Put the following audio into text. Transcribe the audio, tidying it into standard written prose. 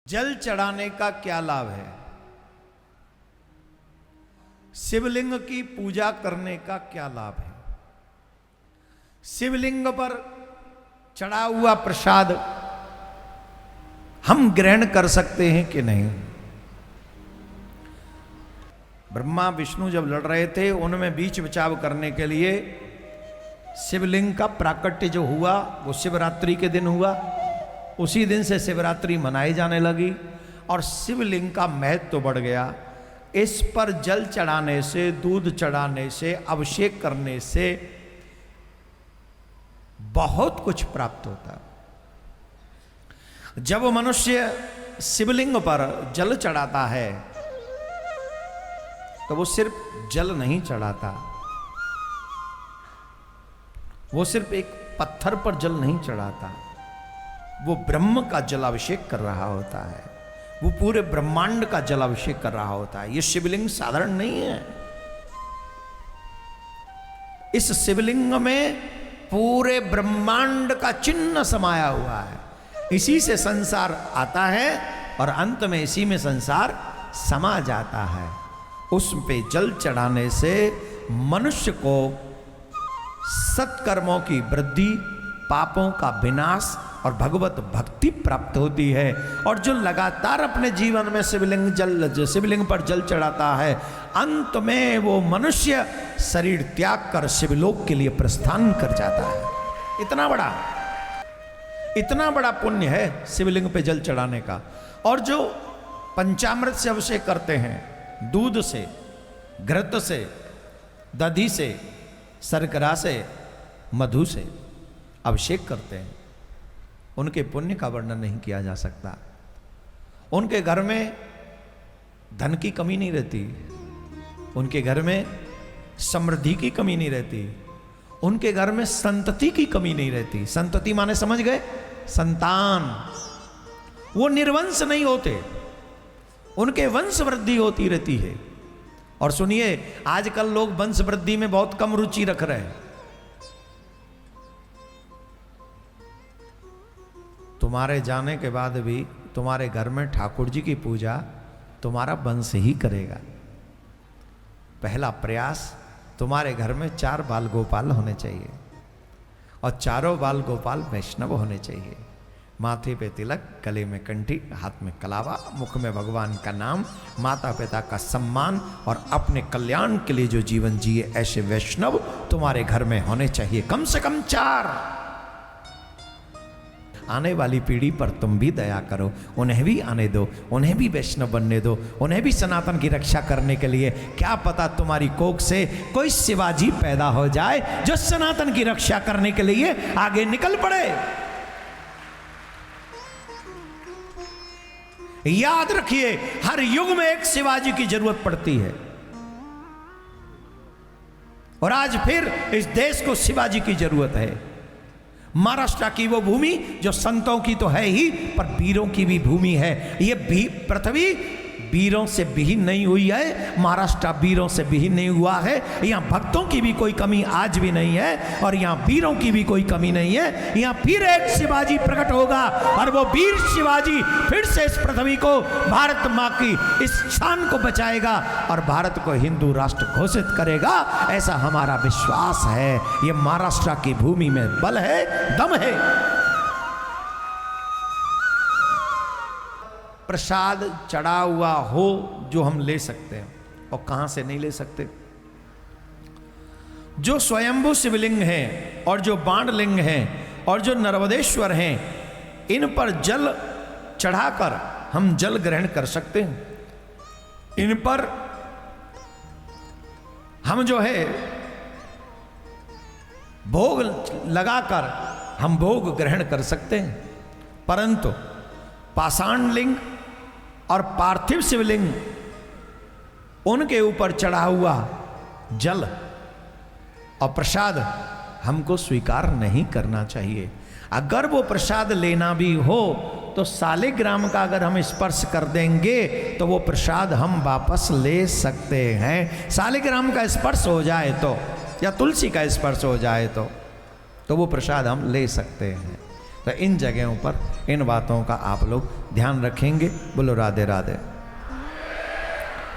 जल चढ़ाने का क्या लाभ है? शिवलिंग की पूजा करने का क्या लाभ है? शिवलिंग पर चढ़ा हुआ प्रसाद हम ग्रहण कर सकते हैं कि नहीं? ब्रह्मा विष्णु जब लड़ रहे थे, उनमें बीच बचाव करने के लिए शिवलिंग का प्राकट्य जो हुआ वो शिवरात्रि के दिन हुआ। उसी दिन से शिवरात्रि मनाई जाने लगी और शिवलिंग का महत्व तो बढ़ गया। इस पर जल चढ़ाने से, दूध चढ़ाने से, अभिषेक करने से बहुत कुछ प्राप्त होता है। जब मनुष्य शिवलिंग पर जल चढ़ाता है तो वो सिर्फ जल नहीं चढ़ाता, वो सिर्फ एक पत्थर पर जल नहीं चढ़ाता, वो ब्रह्म का जलाभिषेक कर रहा होता है, वो पूरे ब्रह्मांड का जलाभिषेक कर रहा होता है। ये शिवलिंग साधारण नहीं है। इस शिवलिंग में पूरे ब्रह्मांड का चिन्ह समाया हुआ है। इसी से संसार आता है और अंत में इसी में संसार समा जाता है। उस पे जल चढ़ाने से मनुष्य को सत्कर्मों की वृद्धि, पापों का विनाश और भगवत भक्ति प्राप्त होती है। और जो लगातार अपने जीवन में शिवलिंग पर जल चढ़ाता है, अंत में वो मनुष्य शरीर त्याग कर शिवलोक के लिए प्रस्थान कर जाता है। इतना बड़ा पुण्य है शिवलिंग पे जल चढ़ाने का। और जो पंचामृत से अभिषेक करते हैं, दूध से, घृत से, दधी से, शर्करा से, मधु से अभिषेक करते हैं, उनके पुण्य का वर्णन नहीं किया जा सकता। उनके घर में धन की कमी नहीं रहती, उनके घर में समृद्धि की कमी नहीं रहती, उनके घर में संतति की कमी नहीं रहती। संतति माने समझ गए? संतान। वो निर्वंश नहीं होते, उनके वंश वृद्धि होती रहती है। और सुनिए, आजकल लोग वंश वृद्धि में बहुत कम रुचि रख रहे हैं। तुम्हारे जाने के बाद भी तुम्हारे घर में ठाकुर जी की पूजा तुम्हारा वंश ही करेगा। पहला प्रयास, तुम्हारे घर में 4 बाल गोपाल होने चाहिए और चारों बाल गोपाल वैष्णव होने चाहिए। माथे पे तिलक, गले में कंठी, हाथ में कलावा, मुख में भगवान का नाम, माता पिता का सम्मान और अपने कल्याण के लिए जो जीवन जिए, ऐसे वैष्णव तुम्हारे घर में होने चाहिए। कम से कम 4। आने वाली पीढ़ी पर तुम भी दया करो, उन्हें भी आने दो, उन्हें भी वैष्णव बनने दो, उन्हें भी सनातन की रक्षा करने के लिए। क्या पता तुम्हारी कोख से कोई शिवाजी पैदा हो जाए जो सनातन की रक्षा करने के लिए आगे निकल पड़े। याद रखिए, हर युग में एक शिवाजी की जरूरत पड़ती है। और आज फिर इस देश को शिवाजी की जरूरत है। महाराष्ट्र की वो भूमि जो संतों की तो है ही, पर वीरों की भी भूमि है। ये भी पृथ्वी वीरों से विहीन नहीं हुई है, महाराष्ट्र वीरों से विहीन नहीं हुआ है। यहाँ भक्तों की भी कोई कमी आज भी नहीं है और यहाँ वीरों की भी कोई कमी नहीं है। यहाँ फिर एक शिवाजी प्रकट होगा और वो वीर शिवाजी फिर से इस पृथ्वी को, भारत माँ की इस शान को बचाएगा और भारत को हिंदू राष्ट्र घोषित करेगा। ऐसा हमारा विश्वास है। ये महाराष्ट्र की भूमि में बल है, दम है। प्रसाद चढ़ा हुआ हो जो हम ले सकते हैं, और कहां से नहीं ले सकते? जो स्वयंभू शिवलिंग हैं और जो बाणलिंग हैं और जो नर्मदेश्वर हैं, इन पर जल चढ़ाकर हम जल ग्रहण कर सकते हैं। इन पर हम जो है भोग लगाकर हम भोग ग्रहण कर सकते हैं। परंतु पाषाण लिंग और पार्थिव शिवलिंग, उनके ऊपर चढ़ा हुआ जल और प्रसाद हमको स्वीकार नहीं करना चाहिए। अगर वो प्रसाद लेना भी हो तो शालिग्राम का अगर हम स्पर्श कर देंगे तो वो प्रसाद हम वापस ले सकते हैं। शालिग्राम का स्पर्श हो जाए तो, या तुलसी का स्पर्श हो जाए तो वो प्रसाद हम ले सकते हैं। तो इन जगहों पर इन बातों का आप लोग ध्यान रखेंगे। बोलो राधे राधे।